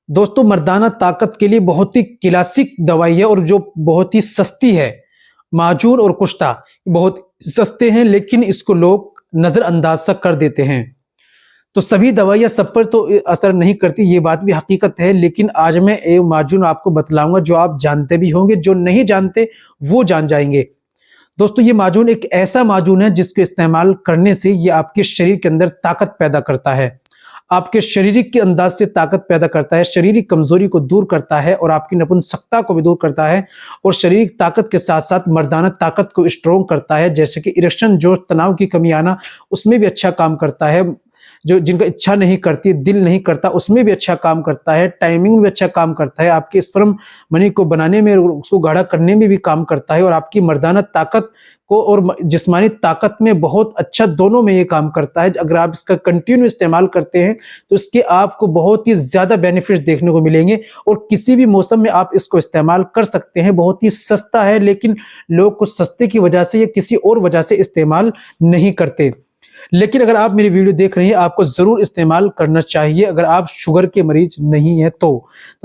दोस्तों मर्दाना ताकत के लिए बहुत ही क्लासिक दवाई है और जो बहुत ही सस्ती है। माजून और कुश्ता बहुत सस्ते हैं लेकिन इसको लोग नज़रअंदाज सा कर देते हैं। तो सभी दवाइयाँ सब पर तो असर नहीं करती, ये बात भी हकीकत है। लेकिन आज मैं एक माजून आपको बतलाऊंगा जो आप जानते भी होंगे, जो नहीं जानते वो जान जाएंगे। दोस्तों ये माजून एक ऐसा माजून है जिसको इस्तेमाल करने से ये आपके शरीर के अंदर ताकत पैदा करता है, आपके शारीरिक के अंदाज से ताकत पैदा करता है, शारीरिक कमजोरी को दूर करता है और आपकी नपुंसकता को भी दूर करता है। और शारीरिक ताकत के साथ साथ मर्दाना ताकत को स्ट्रोंग करता है, जैसे कि इरेक्शन जो तनाव की कमी आना उसमें भी अच्छा काम करता है। जो जिनका इच्छा नहीं करती, दिल नहीं करता, उसमें भी अच्छा काम करता है। टाइमिंग में भी अच्छा काम करता है, आपके स्पर्म मनी को बनाने में, उसको गाढ़ा करने में भी काम करता है और आपकी मर्दाना ताकत को और जिस्मानी ताकत में बहुत अच्छा, दोनों में ये काम करता है। अगर आप इसका कंटिन्यू इस्तेमाल करते हैं तो इसके आपको बहुत ही ज़्यादा बेनिफिट्स देखने को मिलेंगे और किसी भी मौसम में आप इसको इस्तेमाल कर सकते हैं। बहुत ही सस्ता है लेकिन लोग कुछ सस्ते की वजह से या किसी और वजह से इस्तेमाल नहीं करते। लेकिन अगर आप मेरी वीडियो देख रहे हैं, आपको ज़रूर इस्तेमाल करना चाहिए अगर आप शुगर के मरीज नहीं हैं तो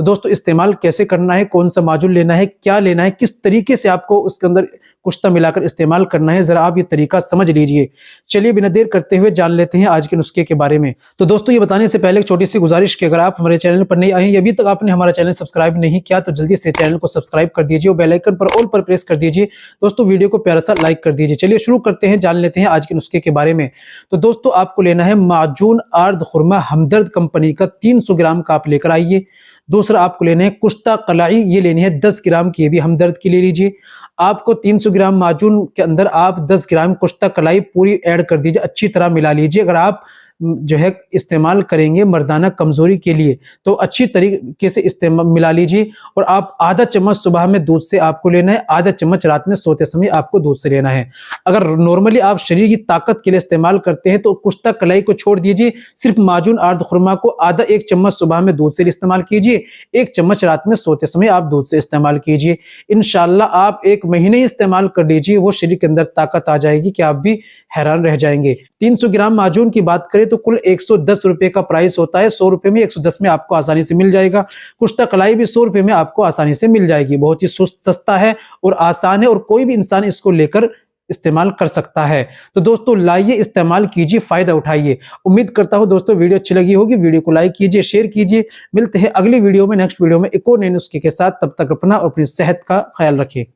दोस्तों इस्तेमाल कैसे करना है, कौन सा माजून लेना है, क्या लेना है, किस तरीके से आपको उसके अंदर कुश्ता मिलाकर इस्तेमाल करना है, ज़रा आप ये तरीका समझ लीजिए। चलिए बिना देर करते हुए जान लेते हैं आज के नुस्खे के बारे में। तो दोस्तों ये बताने से पहले एक छोटी सी गुजारिश कि अगर आप हमारे चैनल पर नहीं आए हैं, अभी तक आपने हमारा चैनल सब्सक्राइब नहीं किया तो जल्दी से चैनल को सब्सक्राइब कर दीजिए और बेल आइकन पर ऑल पर प्रेस कर दीजिए। दोस्तों वीडियो को प्यारा सा लाइक कर दीजिए। चलिए शुरू करते हैं, जान लेते हैं आज के नुस्खे के बारे में। तो दोस्तों आपको लेना है माजून आर्द खुरमा हमदर्द कंपनी का 300 ग्राम का आप लेकर आइए। दूसरा आपको लेना है कुश्ता कलाई, ये लेनी है 10 ग्राम की, ये भी हमदर्द की ले लीजिए। आपको 300 ग्राम माजून के अंदर आप 10 ग्राम कुश्ता कलाई पूरी ऐड कर दीजिए, अच्छी तरह मिला लीजिए। अगर आप जो है इस्तेमाल करेंगे मर्दाना कमजोरी के लिए तो अच्छी तरीके से इस्तेमाल मिला लीजिए। और आप आधा चम्मच सुबह में दूध से आपको लेना है, आधा चम्मच रात में सोते समय आपको दूध से लेना है। अगर नॉर्मली आप शरीर की ताकत के लिए इस्तेमाल करते हैं तो कुश्ता कलाई को छोड़ दीजिए, सिर्फ माजून आर्द खुरमा को आधा 1 चम्मच सुबह में दूध से इस्तेमाल कीजिए, 1 चम्मच रात में सोते समय आप दूध से इस्तेमाल कीजिए। इंशाल्लाह आप 1 महीने इस्तेमाल कर लीजिए, वो शरीर के अंदर ताकत आ जाएगी कि आप भी हैरान रह जाएंगे। 300 ग्राम माजून की बात करें तो कुल 110 रुपए का प्राइस होता है। 100 रुपए में 110 में आपको आसानी से मिल जाएगा। कुश्ता कलाई भी 100 रुपए में आपको आसानी से मिल जाएगी। बहुत ही सस्ता है और आसान है और कोई भी इंसान इसको लेकर इस्तेमाल कर सकता है। तो दोस्तों लाइए, इस्तेमाल कीजिए, फायदा उठाइए। उम्मीद करता हूं दोस्तों वीडियो अच्छी लगी होगी। वीडियो को लाइक कीजिए, शेयर कीजिए। मिलते हैं अगली वीडियो में, नेक्स्ट वीडियो में एक और नए नुस्खे के साथ। तब तक अपना और अपनी सेहत का ख्याल रखिए।